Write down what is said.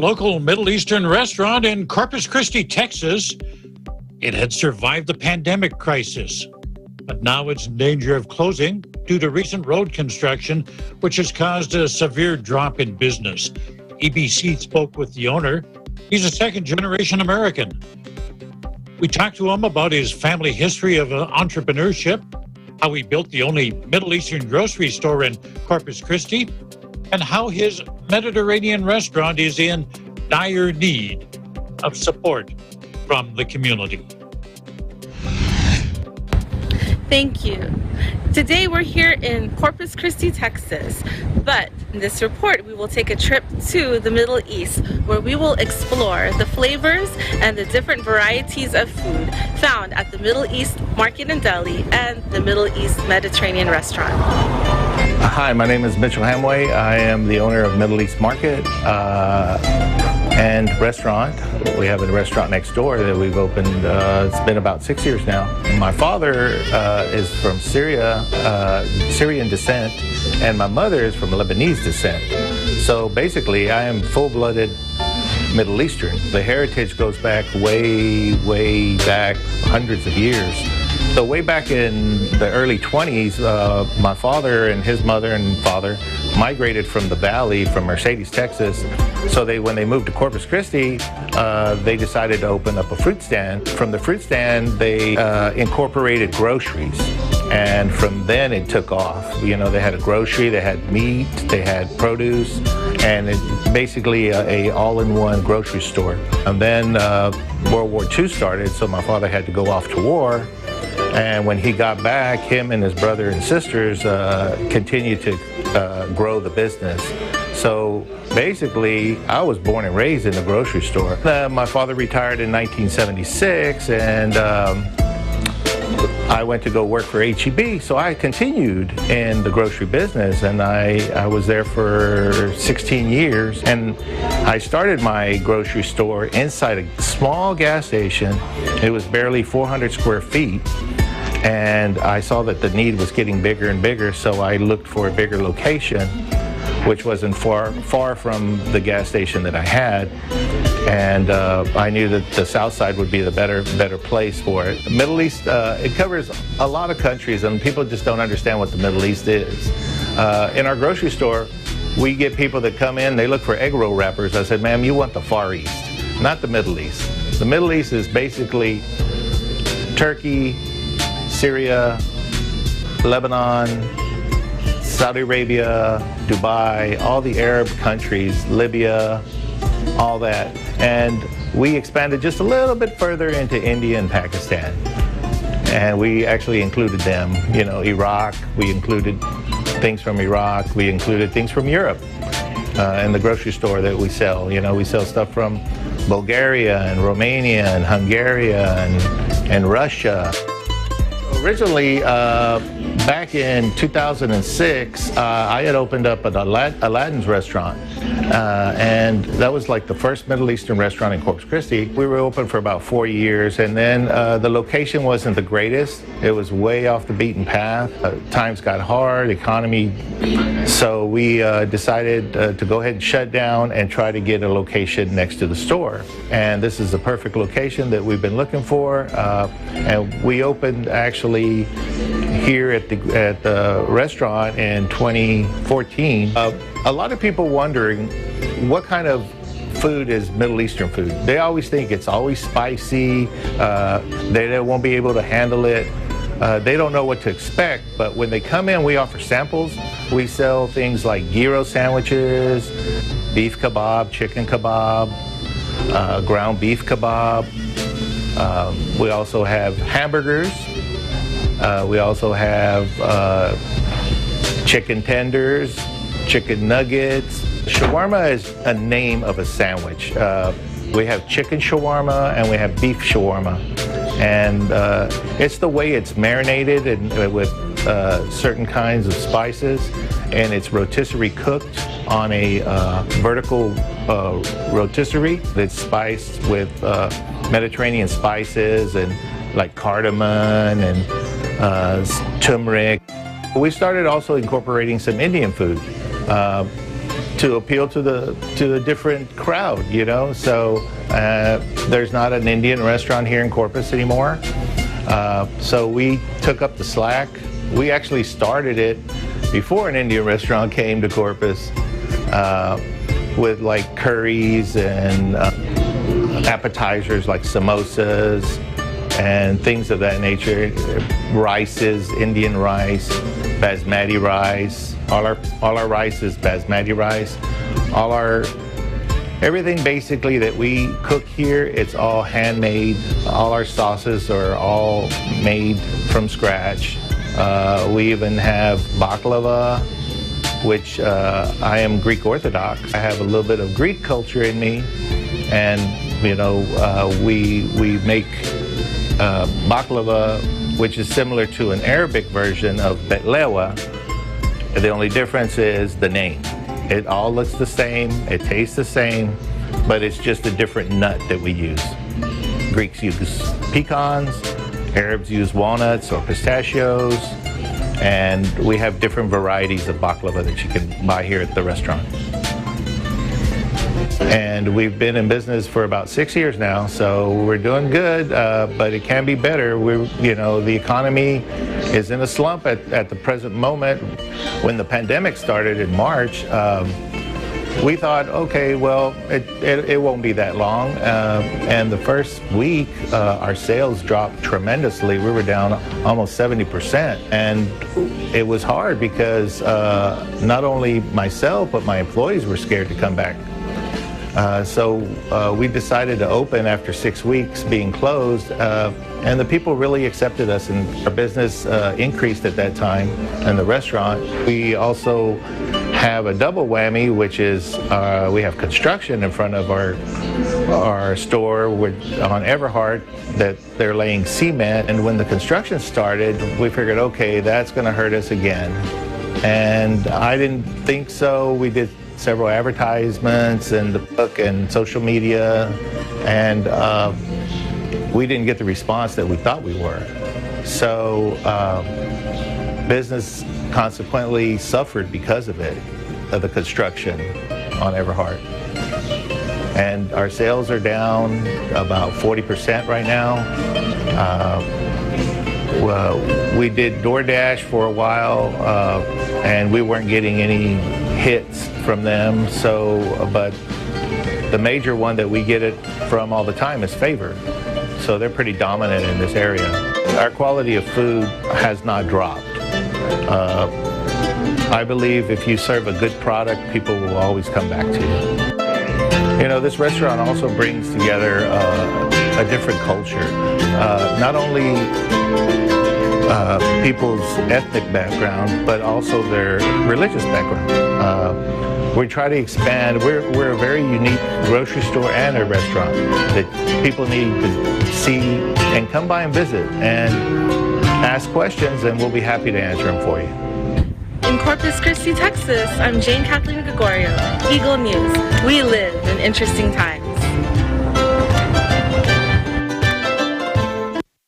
local Middle Eastern restaurant in Corpus Christi, Texas. It had survived the pandemic crisis, but now it's in danger of closing due to recent road construction, which has caused a severe drop in business. EBC spoke with the owner. He's a second-generation American. We talked to him about his family history of entrepreneurship, how he built the only Middle Eastern grocery store in Corpus Christi, and how his Mediterranean restaurant is in dire need of support from the community. Thank you. Today we're here in Corpus Christi, Texas, but in this report we will take a trip to the Middle East where we will explore the flavors and the different varieties of food found at the Middle East Market and Deli and the Middle East Mediterranean Restaurant. Hi, my name is Mitchel Hamauei. I am the owner of Middle East Market and Restaurant. We have a restaurant next door that we've opened, it's been about 6 years now. My father is from Syria, Syrian descent, and my mother is from Lebanese descent. So basically, I am full-blooded Middle Eastern. The heritage goes back way back, hundreds of years. So way back in the early 20s, my father and his mother and father migrated from the valley, from Mercedes, Texas. So when they moved to Corpus Christi, they decided to open up a fruit stand. From the fruit stand, they incorporated groceries. And from then it took off. You know, they had a grocery, they had meat, they had produce, and it's basically a all-in-one grocery store. And then World War II started, so my father had to go off to war. And when he got back, him and his brother and sisters continued to grow the business. So basically, I was born and raised in the grocery store. My father retired in 1976, and I went to go work for H-E-B, so I continued in the grocery business, and I was there for 16 years. And I started my grocery store inside a small gas station. It was barely 400 square feet. And I saw that the need was getting bigger and bigger, so I looked for a bigger location, which wasn't far from the gas station that I had. And I knew that the South Side would be the better place for it. The Middle East, it covers a lot of countries, and people just don't understand what the Middle East is. In our grocery store, we get people that come in, they look for egg roll wrappers. I said, ma'am, you want the Far East, not the Middle East. The Middle East is basically Turkey, Syria, Lebanon, Saudi Arabia, Dubai, all the Arab countries, Libya, all that. And we expanded just a little bit further into India and Pakistan. And we actually included them, you know, Iraq, we included things from Iraq, we included things from Europe in the grocery store that we sell. You know, we sell stuff from Bulgaria and Romania and Hungary and Russia. Originally, back in 2006, I had opened up an Aladdin's restaurant, and that was like the first Middle Eastern restaurant in Corpus Christi. We were open for about 4 years, and then the location wasn't the greatest. It was way off the beaten path. Times got hard, economy, so we decided to go ahead and shut down and try to get a location next to the store. And this is the perfect location that we've been looking for, and we opened actually here at the restaurant in 2014. A lot of people wondering what kind of food is Middle Eastern food. They always think it's always spicy, they won't be able to handle it. They don't know what to expect, but when they come in, we offer samples. We sell things like gyro sandwiches, beef kebab, chicken kebab, ground beef kebab. We also have hamburgers. We also have chicken tenders, chicken nuggets. Shawarma is a name of a sandwich. We have chicken shawarma and we have beef shawarma. And it's the way it's marinated and with certain kinds of spices, and it's rotisserie cooked on a vertical rotisserie that's spiced with Mediterranean spices and like cardamom and turmeric. We started also incorporating some Indian food. to appeal to the different crowd, you know. So there's not an Indian restaurant here in Corpus anymore. So we took up the slack. We actually started it before an Indian restaurant came to Corpus, with like curries and appetizers like samosas and things of that nature. Rices, Indian rice, basmati rice. All our rice is basmati rice. Everything basically that we cook here, it's all handmade. All our sauces are all made from scratch. We even have baklava, which I am Greek Orthodox. I have a little bit of Greek culture in me, and you know, we make baklava, which is similar to an Arabic version of betlewa. The only difference is the name. It all looks the same, it tastes the same, but it's just a different nut that we use. Greeks use pecans, Arabs use walnuts or pistachios, and we have different varieties of baklava that you can buy here at the restaurant. And we've been in business for about 6 years now, so we're doing good, but it can be better. The economy is in a slump at the present moment. When the pandemic started in March, we thought, okay, well, it won't be that long. And the first week, our sales dropped tremendously. We were down almost 70%. And it was hard because not only myself, but my employees were scared to come back. So we decided to open after 6 weeks being closed, and the people really accepted us, and our business increased at that time in the restaurant. We also have a double whammy, which is we have construction in front of our store on Everhart that they're laying cement, and when the construction started, we figured, okay, that's going to hurt us again. And I didn't think so. We did several advertisements in the book and social media, and we didn't get the response that we thought we were. So business consequently suffered because of it, of the construction on Everhart. And our sales are down about 40% right now. We did DoorDash for a while, and we weren't getting any hits from them. But the major one that we get it from all the time is Favor. So they're pretty dominant in this area. Our quality of food has not dropped. I believe if you serve a good product, people will always come back to you. You know, this restaurant also brings together a different culture. Not only people's ethnic background, but also their religious background. We try to expand. We're a very unique grocery store and a restaurant that people need to see and come by and visit and ask questions, and we'll be happy to answer them for you. In Corpus Christi, Texas, I'm Jane Kathleen Gregorio, Eagle News. We live in interesting times.